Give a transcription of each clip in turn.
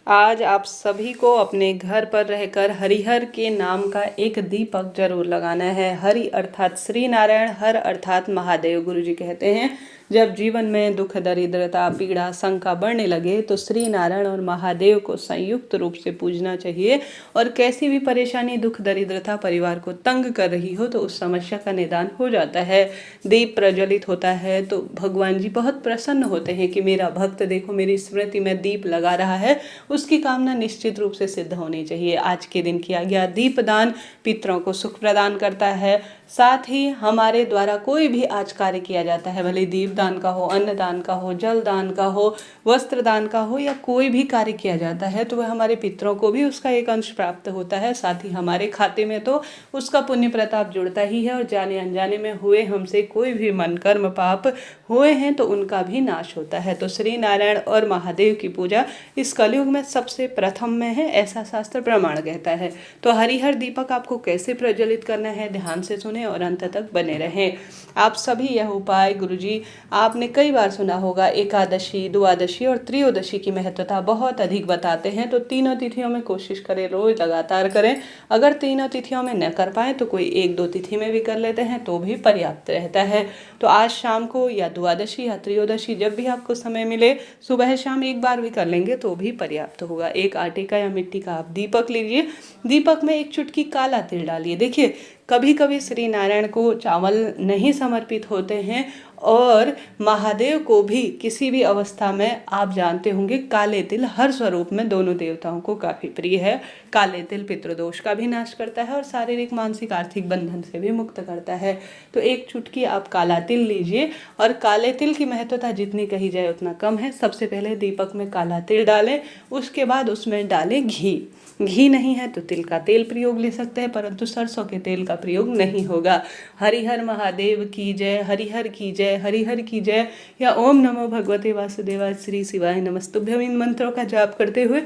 आज आप सभी को अपने घर पर रहकर हरिहर के नाम का एक दीपक जरूर लगाना है। हरि अर्थात श्री नारायण, हर अर्थात महादेव। गुरुजी कहते हैं जब जीवन में दुख, दरिद्रता, पीड़ा, शंका बढ़ने लगे तो श्री नारायण और महादेव को संयुक्त रूप से पूजना चाहिए। और कैसी भी परेशानी, दुख, दरिद्रता परिवार को तंग कर रही हो तो उस समस्या का निदान हो जाता है। दीप प्रज्वलित होता है तो भगवान जी बहुत प्रसन्न होते हैं कि मेरा भक्त देखो मेरी स्मृति में दीप लगा रहा है, उसकी कामना निश्चित रूप से सिद्ध होनी चाहिए। आज के दिन किया गया दीपदान पितरों को सुख प्रदान करता है। साथ ही हमारे द्वारा कोई भी आज कार्य किया जाता है, भले दीप दान का हो, अन्न दान का हो, जल दान का हो, वस्त्र दान का हो, या कोई भी कार्य किया जाता है तो वह हमारे पितरों को भी उसका एक अंश प्राप्त होता है। साथ ही हमारे खाते में तो उसका पुण्य प्रताप जुड़ता ही है। और जाने अनजाने में हुए हमसे कोई भी मन, कर्म, पाप हुए हैं तो उनका भी नाश होता है। तो श्री नारायण और महादेव की पूजा इस कलयुग में सबसे प्रथम में है, ऐसा शास्त्र प्रमाण कहता है। तो हरिहर दीपक आपको कैसे प्रज्वलित करना है, ध्यान से सुने और अंत तक बने रहें। आप सभी यह उपाय, गुरुजी आपने कई बार सुना होगा, एकादशी, द्वादशी और त्रयोदशी की महत्वता बहुत अधिक बताते हैं। तो तीनों तिथियों में कोशिश करें, रोज लगातार करें। अगर तीनों तिथियों में न कर पाए तो कोई एक दो तिथि में भी कर लेते हैं तो भी पर्याप्त रहता है। तो आज शाम को या द्वादशी या त्रयोदशी जब भी आपको समय मिले, सुबह शाम एक बार भी कर लेंगे तो भी पर्याप्त होगा। एक आटे का या मिट्टी का आप दीपक लीजिए, दीपक में एक चुटकी काला तिल डालिए। देखिए कभी कभी श्री नारायण को चावल नहीं समर्पित होते हैं और महादेव को भी किसी भी अवस्था में आप जानते होंगे काले तिल हर स्वरूप में दोनों देवताओं को काफ़ी प्रिय है। काले तिल पितृदोष का भी नाश करता है और शारीरिक, मानसिक, आर्थिक बंधन से भी मुक्त करता है। तो एक चुटकी आप काला तिल लीजिए। और काले तिल की महत्वता जितनी कही जाए उतना कम है। सबसे पहले दीपक में काला तिल डालें, उसके बाद उसमें डालें घी। घी नहीं है तो तिल का तेल प्रयोग ले सकते हैं, परंतु सरसों के तेल का प्रयोग नहीं होगा। हरिहर महादेव की जय, हरिहर की जय, हरिहर की जय, या ओम नमो भगवते वासुदेवाय श्री शिवाय नमस्तुभ्यम, इन मंत्रों का जाप करते हुए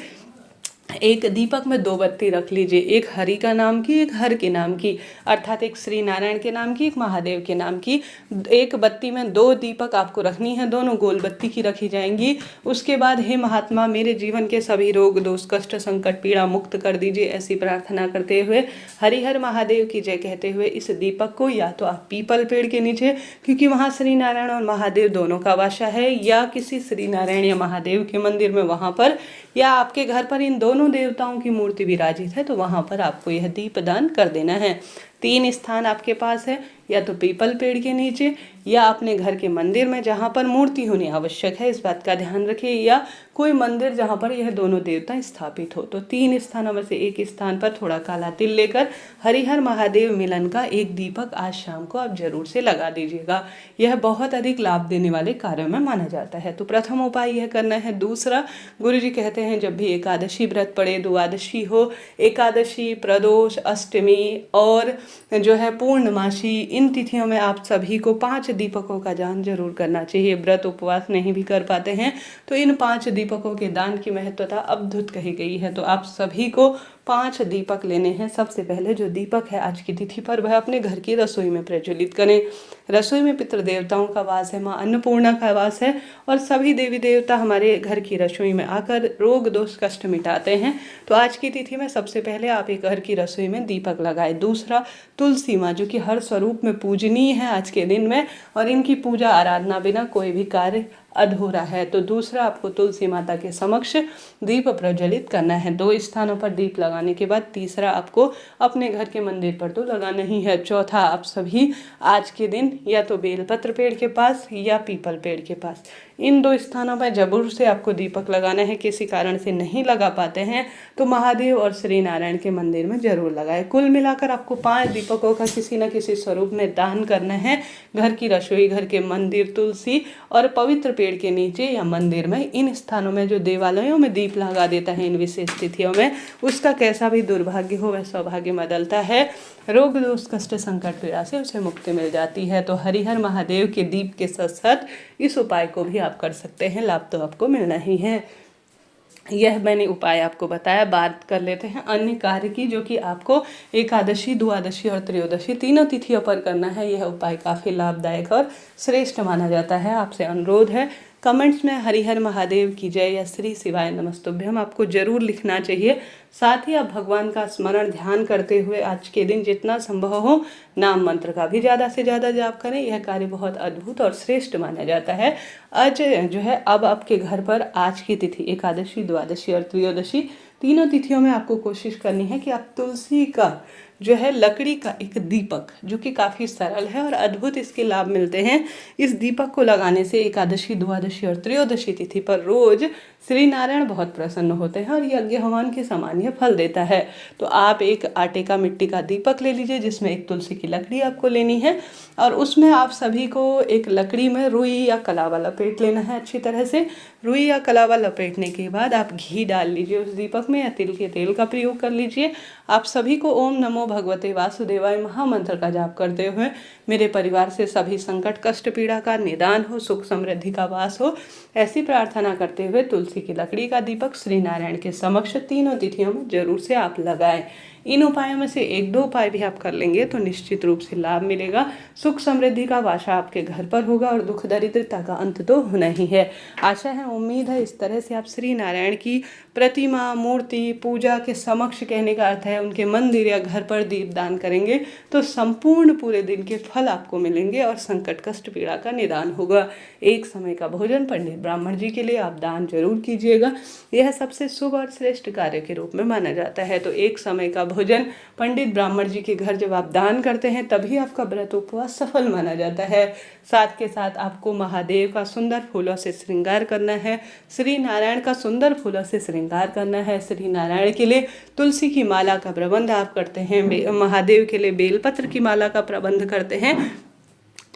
एक दीपक में दो बत्ती रख लीजिए, एक हरि का नाम की, एक हर के नाम की, अर्थात एक श्री नारायण के नाम की, एक महादेव के नाम की। एक बत्ती में दो दीपक आपको रखनी है, दोनों गोल बत्ती की रखी जाएंगी। उसके बाद हे महात्मा मेरे जीवन के सभी रोग, दोष, कष्ट, संकट, पीड़ा मुक्त कर दीजिए, ऐसी प्रार्थना करते हुए हरिहर महादेव की जय कहते हुए इस दीपक को या तो आप पीपल पेड़ के नीचे, क्योंकि वहाँ श्री नारायण और महादेव दोनों का वासा है, या किसी श्री नारायण या महादेव के मंदिर में वहाँ पर, या आपके घर पर इन दोनों देवताओं की मूर्ति विराजित है तो वहां पर आपको यह दीपदान कर देना है। 3 स्थान आपके पास है, या तो पीपल पेड़ के नीचे, या अपने घर के मंदिर में जहाँ पर मूर्ति होनी आवश्यक है, इस बात का ध्यान रखिए, या कोई मंदिर जहाँ पर यह दोनों देवता स्थापित हो। तो 3 स्थानों में से एक स्थान पर थोड़ा काला तिल लेकर हरिहर महादेव मिलन का एक दीपक आज शाम को आप जरूर से लगा दीजिएगा। यह बहुत अधिक लाभ देने वाले कार्यों में माना जाता है। तो प्रथम उपाय यह करना है। दूसरा, गुरुजी कहते हैं जब भी एकादशी व्रत पड़े, द्वादशी हो, एकादशी, प्रदोष, अष्टमी और जो है पूर्णमासी, इन तिथियों में आप सभी को 5 दीपकों का दान जरूर करना चाहिए। व्रत उपवास नहीं भी कर पाते हैं तो इन 5 दीपकों के दान की महत्वता अद्भुत कही गई है। तो आप सभी को 5 दीपक लेने हैं। सबसे पहले जो दीपक है आज की तिथि पर वह अपने घर की रसोई में प्रज्वलित करें। रसोई में पितृदेवताओं का वास है, माँ अन्नपूर्णा का वास है, और सभी देवी देवता हमारे घर की रसोई में आकर रोग, दोष, कष्ट मिटाते हैं। तो आज की तिथि में सबसे पहले आप एक घर की रसोई में दीपक लगाए। दूसरा, तुलसी माँ जो कि हर स्वरूप में पूजनीय है आज के दिन में, और इनकी पूजा आराधना बिना कोई भी कार्य अधूरा है। तो दूसरा, आपको तुलसी माता के समक्ष दीप प्रज्वलित करना है। 2 स्थानों पर दीप लगाने के बाद तीसरा आपको अपने घर के मंदिर पर तो लगाना ही है। चौथा, आप सभी आज के दिन या तो बेलपत्र पेड़ के पास या पीपल पेड़ के पास, इन 2 स्थानों पर जरूर से आपको दीपक लगाना है। किसी कारण से नहीं लगा पाते हैं तो महादेव और श्री नारायण के मंदिर में जरूर लगाए। कुल मिलाकर आपको 5 दीपकों का किसी न किसी स्वरूप में दान करना है। घर की रसोई, घर के मंदिर, तुलसी और पवित्र पेड़ के नीचे या मंदिर में, इन स्थानों में जो देवालयों में दीप लगा देता है इन विशेष तिथियों में, उसका कैसा भी दुर्भाग्य हो वह सौभाग्य बदलता है। रोग, दोष, कष्ट, संकट, पीड़ा से उसे मुक्ति मिल जाती है। तो हरिहर महादेव के दीप के साथ साथ इस उपाय को भी आप कर सकते हैं। लाभ तो आपको मिलना ही है। यह मैंने उपाय आपको बताया। बात कर लेते हैं अन्य कार्य की, जो कि आपको एकादशी, द्वादशी और त्रयोदशी तीनों तिथियों पर करना है। यह उपाय काफ़ी लाभदायक और श्रेष्ठ माना जाता है। आपसे अनुरोध है कमेंट्स में हरिहर महादेव की जय या श्री शिवाय नमस्तुभ्यम आपको जरूर लिखना चाहिए। साथ ही आप भगवान का स्मरण ध्यान करते हुए आज के दिन जितना संभव हो नाम मंत्र का भी ज़्यादा से ज़्यादा जाप करें। यह कार्य बहुत अद्भुत और श्रेष्ठ माना जाता है। आज जो है अब आपके घर पर आज की तिथि एकादशी, द्वादशी और त्रयोदशी तीनों तिथियों में आपको कोशिश करनी है कि आप तुलसी का जो है लकड़ी का एक दीपक, जो कि काफ़ी सरल है और अद्भुत इसके लाभ मिलते हैं, इस दीपक को लगाने से एकादशी, द्वादशी और त्रयोदशी तिथि पर रोज श्री नारायण बहुत प्रसन्न होते हैं और यज्ञ हवन के समान यह फल देता है। तो आप एक आटे का मिट्टी का दीपक ले लीजिए जिसमें एक तुलसी की लकड़ी आपको लेनी है और उसमें आप सभी को एक लकड़ी में रुई या कलावा लपेट लेना है अच्छी तरह से। रुई या कलावा लपेटने के बाद आप घी डाल लीजिए उस दीपक में या तिल के तेल का प्रयोग कर लीजिए। आप सभी को ओम नमो भगवते वासुदेवाय महामंत्र का जाप करते हुए मेरे परिवार से सभी संकट, कष्ट, पीड़ा का निदान हो, सुख समृद्धि का वास हो, ऐसी प्रार्थना करते हुए तुलसी की लकड़ी का दीपक श्री नारायण के समक्ष तीनों तिथियों में जरूर से आप लगाएं। इन उपायों में से एक दो उपाय भी आप कर लेंगे तो निश्चित रूप से लाभ मिलेगा। सुख समृद्धि का वासा आपके घर पर होगा और दुख दरिद्रता का अंत तो होना ही है। आशा है, उम्मीद है इस तरह से आप श्री नारायण की प्रतिमा, मूर्ति, पूजा के समक्ष, कहने का अर्थ है उनके मंदिर या घर पर दीप दान करेंगे तो संपूर्ण पूरे दिन के फल आपको मिलेंगे और संकट, कष्ट, पीड़ा का निदान होगा। एक समय का भोजन पंडित ब्राह्मण जी के लिए आप दान जरूर कीजिएगा। यह सबसे शुभ और श्रेष्ठ कार्य के रूप में माना जाता है। तो एक समय का भोजन पंडित ब्राह्मण जी के घर जब आप दान करते हैं तभी आपका व्रत उपवास सफल माना जाता है। साथ के साथ आपको महादेव का सुंदर फूलों से श्रृंगार करना है, श्री नारायण का सुंदर फूलों से श्रृंगार करना है। श्री नारायण के लिए तुलसी की माला का प्रबंध आप करते हैं, महादेव के लिए बेलपत्र की माला का प्रबंध करते हैं,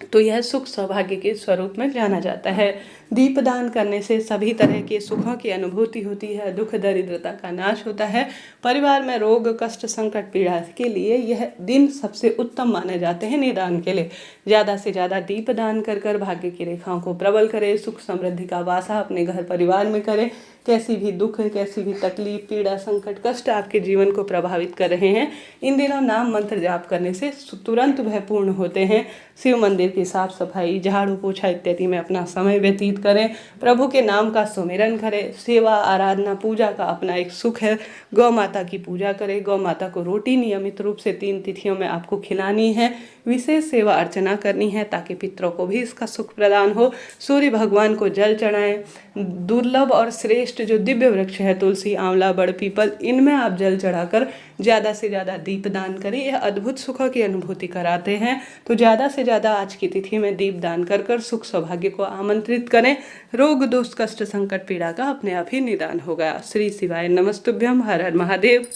तो यह सुख सौभाग्य के स्वरूप में जाना जाता है। दीपदान करने से सभी तरह के सुखों की अनुभूति होती है, दुख दरिद्रता का नाश होता है। परिवार में रोग, कष्ट, संकट, पीड़ा के लिए यह दिन सबसे उत्तम माने जाते हैं निदान के लिए। ज़्यादा से ज़्यादा दीपदान कर कर भाग्य की रेखाओं को प्रबल करें, सुख समृद्धि का वासा अपने घर परिवार में करें। कैसी भी दुख, कैसी भी तकलीफ, पीड़ा, संकट, कष्ट आपके जीवन को प्रभावित कर रहे हैं, इन दिनों नाम मंत्र जाप करने से तुरंत वह पूर्ण होते हैं। शिव मंदिर की साफ सफाई, झाड़ू पोछा इत्यादि में अपना समय व्यतीत करें, प्रभु के नाम का सुमिरन करें। सेवा, आराधना, पूजा का अपना एक सुख है। गौ माता की पूजा करें, गौ माता को रोटी नियमित रूप से 3 तिथियों में आपको खिलानी है। विशेष सेवा अर्चना करनी है ताकि पितरों को भी इसका सुख प्रदान हो। सूर्य भगवान को जल चढ़ाएं। दुर्लभ और श्रेष्ठ जो दिव्य वृक्ष है तुलसी, आंवला, बड़, पीपल, इनमें आप जल चढ़ाकर ज़्यादा से ज़्यादा दीप दान करें। यह अद्भुत सुखों की अनुभूति कराते हैं। तो ज़्यादा से ज़्यादा आज की तिथि में दीप दान कर कर सुख सौभाग्य को आमंत्रित करें। रोग, दोष, कष्ट, संकट, पीड़ा का अपने आप ही निदान होगा। श्री शिवाय नमस्तुभ्यम। हर हर महादेव।